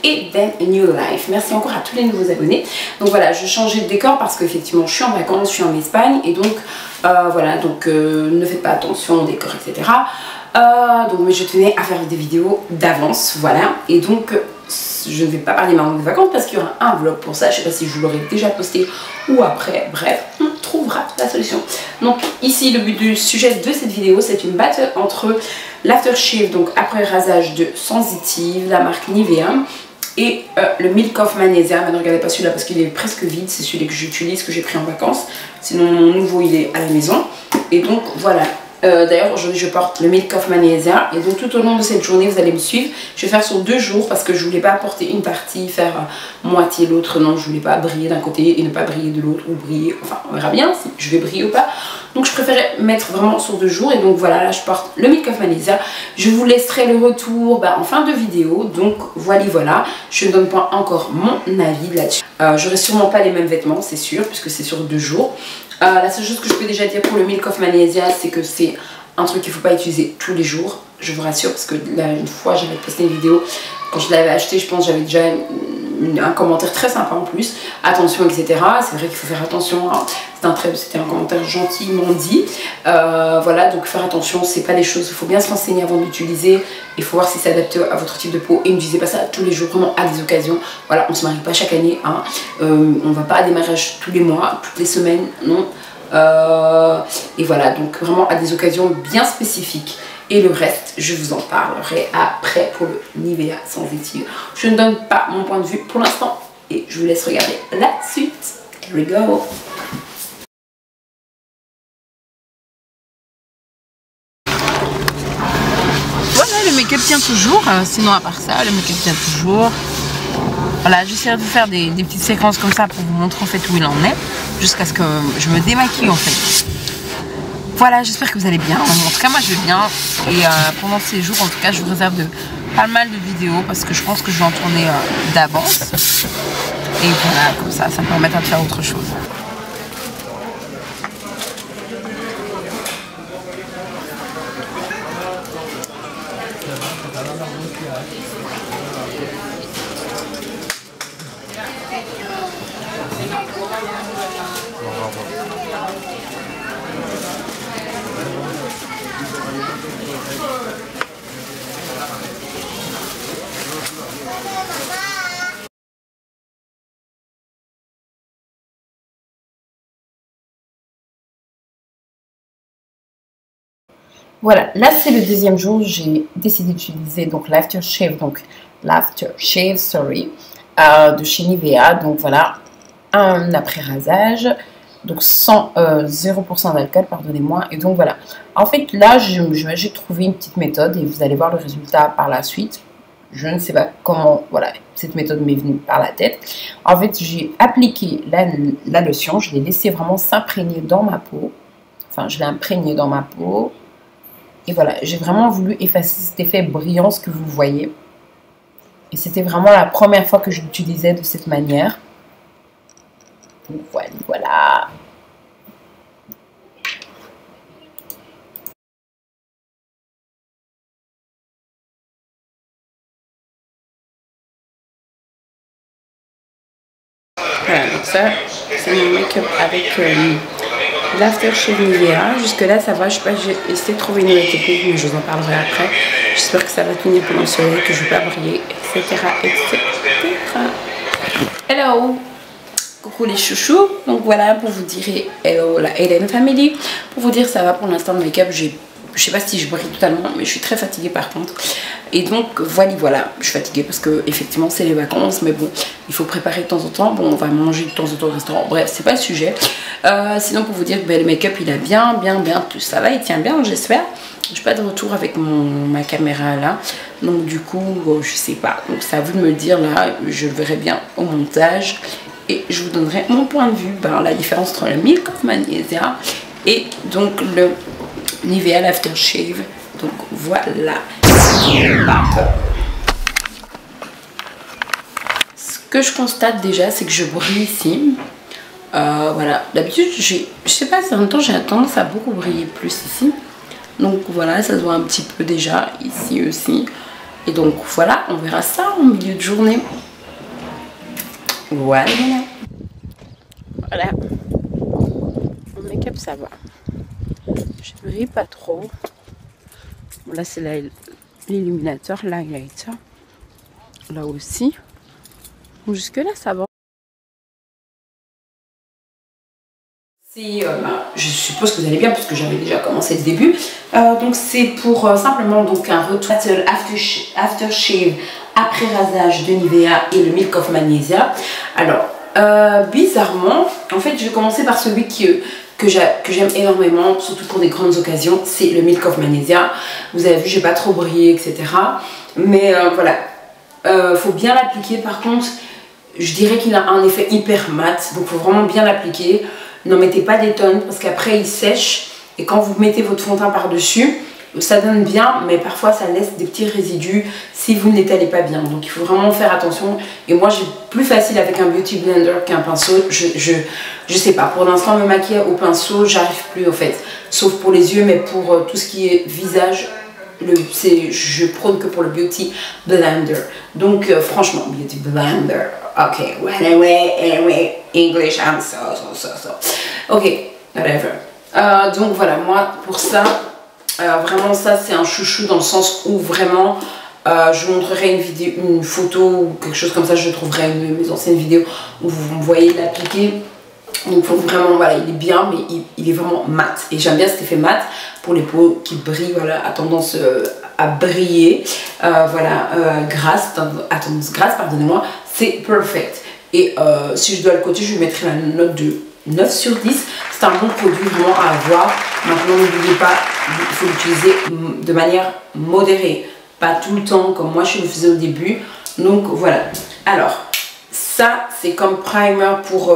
et then new life. Merci encore à tous les nouveaux abonnés. Donc voilà, je changeais de décor parce qu'effectivement je suis en vacances, je suis en Espagne et donc voilà, donc ne faites pas attention au décor, etc. Donc mais je tenais à faire des vidéos d'avance, voilà, et donc je ne vais pas parler maintenant des vacances parce qu'il y aura un vlog pour ça. Je sais pas si je vous l'aurai déjà posté ou après, bref, on trouvera la solution. Donc ici le but du sujet de cette vidéo, c'est une battle entre l'aftershave, donc après rasage de Sensitive, la marque Nivea, et le Milk of Magnesia. Mais ne regardez pas celui-là parce qu'il est presque vide, c'est celui que j'utilise, que j'ai pris en vacances. Sinon mon nouveau il est à la maison. Et donc voilà. D'ailleurs aujourd'hui je porte le Milk of Magnesia et donc tout au long de cette journée vous allez me suivre. Je vais faire sur 2 jours parce que je voulais pas apporter une partie, faire moitié l'autre. Non, je voulais pas briller d'un côté et ne pas briller de l'autre, ou briller, enfin on verra bien si je vais briller ou pas. Donc je préférais mettre vraiment sur 2 jours et donc voilà, là je porte le Milk of Magnesia. Je vous laisserai le retour en fin de vidéo, donc voilà. Je ne donne pas encore mon avis là-dessus. J'aurai sûrement pas les mêmes vêtements, c'est sûr, puisque c'est sur 2 jours. La seule chose que je peux déjà dire pour le Milk of Magnesia, c'est que c'est un truc qu'il ne faut pas utiliser tous les jours, je vous rassure, parce que là une fois j'avais posté une vidéo, quand je l'avais acheté, je pense j'avais déjà un commentaire très sympa en plus, attention, etc. C'est vrai qu'il faut faire attention, hein. C'était un commentaire gentiment dit, voilà, donc faire attention, c'est pas des choses, il faut bien se renseigner avant d'utiliser, il faut voir si c'est adapté à votre type de peau et n'utilisez pas ça tous les jours, vraiment à des occasions. Voilà, on se marie pas chaque année, hein. On va pas à des mariages tous les mois, toutes les semaines, non. Et voilà, donc vraiment à des occasions bien spécifiques. Et le reste, je vous en parlerai après pour le Nivea Sensitive. Je ne donne pas mon point de vue pour l'instant et je vous laisse regarder la suite. Here we go. Voilà, le make-up tient toujours. Sinon, à part ça, le make-up tient toujours. Voilà, j'essaierai de vous faire des petites séquences comme ça pour vous montrer en fait où il en est, jusqu'à ce que je me démaquille en fait. Voilà, j'espère que vous allez bien. En tout cas, moi je vais bien. Et pendant ces jours, en tout cas, je vous réserve pas mal de vidéos parce que je pense que je vais en tourner d'avance. Et voilà, comme ça me permettra de faire autre chose. Voilà, là c'est le deuxième jour, j'ai décidé d'utiliser donc l'aftershave, de chez Nivea. Donc voilà, un après rasage, donc sans 0% d'alcool, pardonnez-moi. Et donc voilà, en fait là j'ai trouvé une petite méthode et vous allez voir le résultat par la suite. Je ne sais pas comment, voilà, cette méthode m'est venue par la tête. En fait, j'ai appliqué la lotion, je l'ai laissé vraiment s'imprégner dans ma peau. Enfin, je l'ai imprégné dans ma peau. Et voilà, j'ai vraiment voulu effacer cet effet brillant que vous voyez. Et c'était vraiment la première fois que je l'utilisais de cette manière. Donc voilà. Voilà, donc ça, c'est mon make-up avec l'aftershave Nivea. Jusque là ça va, je sais pas, j'ai essayé de trouver une nouvelle technique, mais je vous en parlerai après. J'espère que ça va tenir pendant le soleil, que je ne vais pas briller, etc. Hello, coucou les chouchous. Donc voilà, pour vous dire hello la Eden Family. Pour vous dire ça va pour l'instant, le make-up, je sais pas si je brille totalement, mais je suis très fatiguée par contre. Et donc voilà, je suis fatiguée parce que effectivement c'est les vacances, mais bon, il faut préparer de temps en temps. Bon, on va manger de temps en temps au restaurant, bref, c'est pas le sujet. Sinon pour vous dire que le make-up il a bien, tout ça va, il tient bien, j'espère. J'ai pas de retour avec ma caméra là, donc du coup, bon, je sais pas. Donc c'est à vous de me le dire là, je le verrai bien au montage et je vous donnerai mon point de vue, la différence entre le Milk of Magnesia et donc le Nivea l'aftershave. Donc voilà. Ce que je constate déjà, c'est que je brille ici. Voilà, d'habitude, je sais pas, en même temps, j'ai tendance à beaucoup briller plus ici. Donc voilà, ça se voit un petit peu déjà ici aussi. Et donc voilà, on verra ça en milieu de journée. Voilà. Voilà. Mon make-up, ça va. Je brille pas trop. Bon, là, c'est l'illuminateur, l'highlighter. Là aussi. Bon, jusque là, ça va. Je suppose que vous allez bien parce que j'avais déjà commencé le début. Donc c'est pour simplement donc un retour aftershave après rasage de Nivea et le Milk of Magnesia. Alors bizarrement, en fait je vais commencer par celui que j'aime énormément, surtout pour des grandes occasions, c'est le Milk of Magnesia. Vous avez vu, j'ai pas trop brillé, etc. Mais voilà, faut bien l'appliquer. Par contre, je dirais qu'il a un effet hyper mat, donc faut vraiment bien l'appliquer. N'en mettez pas des tonnes parce qu'après il sèche et quand vous mettez votre fond de teint par dessus, ça donne bien, mais parfois ça laisse des petits résidus si vous ne l'étalez pas bien. Donc il faut vraiment faire attention. Et moi j'ai plus facile avec un beauty blender qu'un pinceau. Je sais pas, pour l'instant me maquiller au pinceau, j'arrive plus au fait. Sauf pour les yeux, mais pour tout ce qui est visage, je prône que pour le beauty blender. Donc franchement, beauty blender. Ok, anyway, English, I'm so. Ok, whatever. Donc voilà, moi pour ça, vraiment ça c'est un chouchou dans le sens où vraiment je vous montrerai une photo ou quelque chose comme ça, je trouverai une de mes anciennes vidéos où vous me voyez l'appliquer. Donc faut vraiment, voilà, il est bien mais il est vraiment mat. Et j'aime bien cet effet mat pour les peaux qui brillent, voilà, à tendance à briller, voilà, à tendance grasse, pardonnez-moi, c'est perfect. Et si je dois le coter, je lui mettrai la note de 9 sur 10. C'est un bon produit vraiment à avoir. Maintenant n'oubliez pas, il faut l'utiliser de manière modérée, pas tout le temps comme moi je le faisais au début. Donc voilà. Alors ça c'est comme primer pour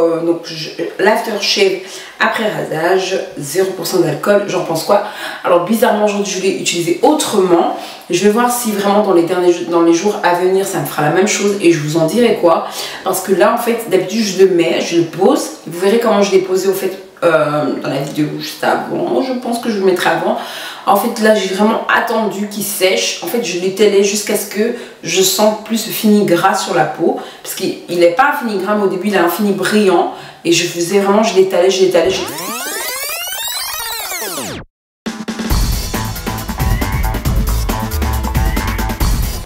l'aftershave après rasage, 0% d'alcool. J'en pense quoi? Alors bizarrement aujourd'hui je l'ai utilisé autrement. Je vais voir si vraiment dans les jours à venir ça me fera la même chose et je vous en dirai quoi. Parce que là en fait d'habitude je le mets, je le pose. Vous verrez comment je l'ai posé au fait dans la vidéo juste avant. Je pense que je le mettrai avant. En fait là j'ai vraiment attendu qu'il sèche. En fait je l'étalais jusqu'à ce que je sente plus le fini gras sur la peau. Parce qu'il n'est pas un fini gras mais au début il a un fini brillant. Et je faisais vraiment, je l'étalais.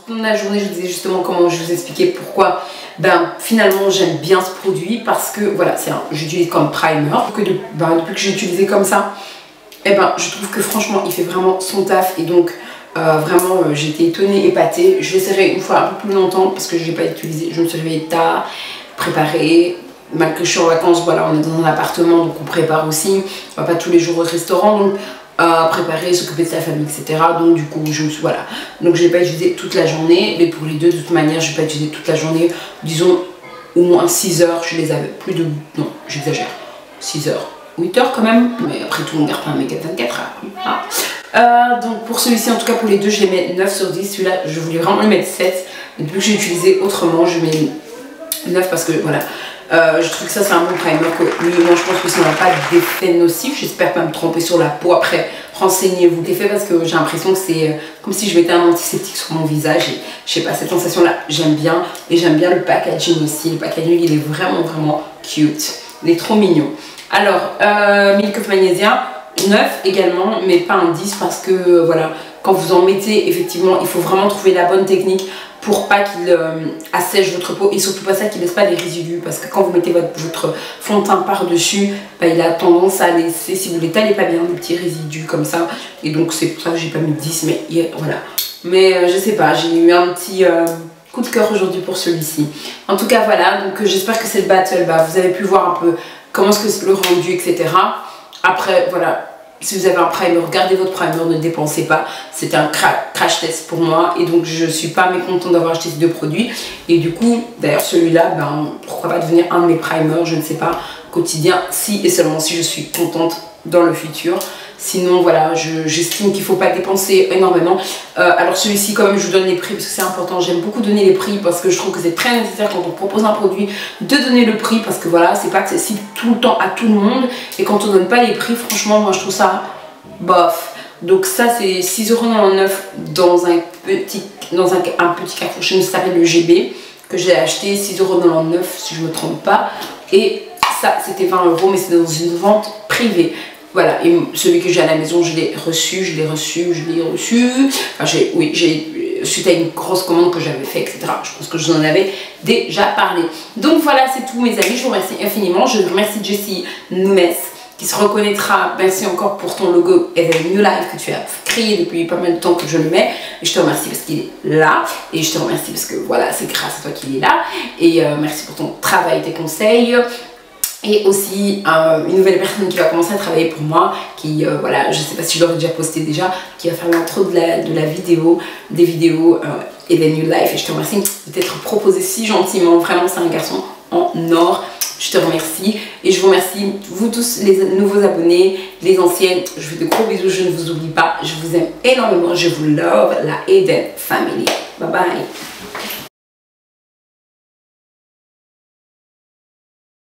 Pendant la journée, je disais justement comment je vous expliquais pourquoi finalement j'aime bien ce produit parce que voilà, j'utilise comme primer. Depuis que j'ai utilisé comme ça, je trouve que franchement il fait vraiment son taf et donc vraiment j'ai été étonnée, épatée. Je l'essaierai une fois un peu plus longtemps parce que je ne l'ai pas utilisé. Je me suis réveillée tard, préparée. Malgré que je suis en vacances, voilà, on est dans un appartement donc on prépare aussi. On va pas tous les jours au restaurant donc préparer, s'occuper de sa famille, etc. Donc du coup voilà. Donc je l'ai pas utilisé toute la journée, mais pour les deux de toute manière je vais pas utiliser toute la journée. Disons au moins 6 heures, je les avais plus de... Non, j'exagère. 6 heures. 8 heures quand même, mais après tout on garde pas un make-up 24 heures. Donc pour celui-ci, en tout cas pour les deux, je les mets 9 sur 10. Celui-là, je voulais vraiment le mettre 7. Mais depuis que j'ai utilisé autrement, je mets 9 parce que voilà. Je trouve que ça c'est un bon primer que moi je pense que ça n'a pas d'effet nocif. J'espère pas me tromper sur la peau. Après renseignez-vous d'effet parce que j'ai l'impression que c'est comme si je mettais un antiseptique sur mon visage et je sais pas, cette sensation là j'aime bien. Et j'aime bien le packaging aussi. Le packaging il est vraiment cute, il est trop mignon. Alors Milk of Magnesia 9 également mais pas un 10 parce que voilà, quand vous en mettez effectivement il faut vraiment trouver la bonne technique pour pas qu'il assèche votre peau et surtout pas ça qu'il laisse pas des résidus parce que quand vous mettez votre fond de teint par dessus il a tendance à laisser, si vous l'étalez pas bien, des petits résidus comme ça et donc c'est pour ça que j'ai pas mis 10 mais voilà. Mais je sais pas, j'ai eu un petit coup de cœur aujourd'hui pour celui-ci. En tout cas voilà, donc j'espère que cette battle, vous avez pu voir un peu comment est-ce que le rendu, etc. Après voilà, si vous avez un primer, gardez votre primer, ne dépensez pas. C'était un crash test pour moi et donc je suis pas mécontente d'avoir acheté ces deux produits. Et du coup, d'ailleurs celui-là, pourquoi pas devenir un de mes primers, je ne sais pas, quotidien, si et seulement si je suis contente dans le futur. Sinon voilà, j'estime qu'il ne faut pas dépenser énormément. Alors celui-ci quand même je vous donne les prix parce que c'est important. J'aime beaucoup donner les prix parce que je trouve que c'est très nécessaire quand on propose un produit de donner le prix. Parce que voilà, c'est pas accessible tout le temps à tout le monde. Et quand on donne pas les prix, franchement moi je trouve ça bof. Donc ça c'est 6,99 € dans un petit Carrefour chez nous, ça s'appelle le GB. que j'ai acheté 6,99 € si je me trompe pas. Et ça, c'était 20 €, mais c'était dans une vente privée. Voilà, et celui que j'ai à la maison, je l'ai reçu. Enfin, suite à une grosse commande que j'avais fait, etc. Je pense que je vous en avais déjà parlé. Donc voilà, c'est tout mes amis, je vous remercie infiniment. Je remercie Jessie Numes qui se reconnaîtra. Merci encore pour ton logo Even New Life que tu as créé depuis pas mal de temps que je le mets. Et je te remercie parce qu'il est là. Et je te remercie parce que voilà, c'est grâce à toi qu'il est là. Et merci pour ton travail, tes conseils. Et aussi une nouvelle personne qui va commencer à travailler pour moi, qui voilà, je sais pas si je l'aurais déjà posté déjà, qui va faire l'intro de la vidéo, des vidéos Even New Life. Et je te remercie de t'être proposé si gentiment, vraiment c'est un garçon en or. Je te remercie et je vous remercie vous tous les nouveaux abonnés, les anciennes. Je vous fais de gros bisous, je ne vous oublie pas, je vous aime énormément, je vous love, la Eden Family. Bye bye.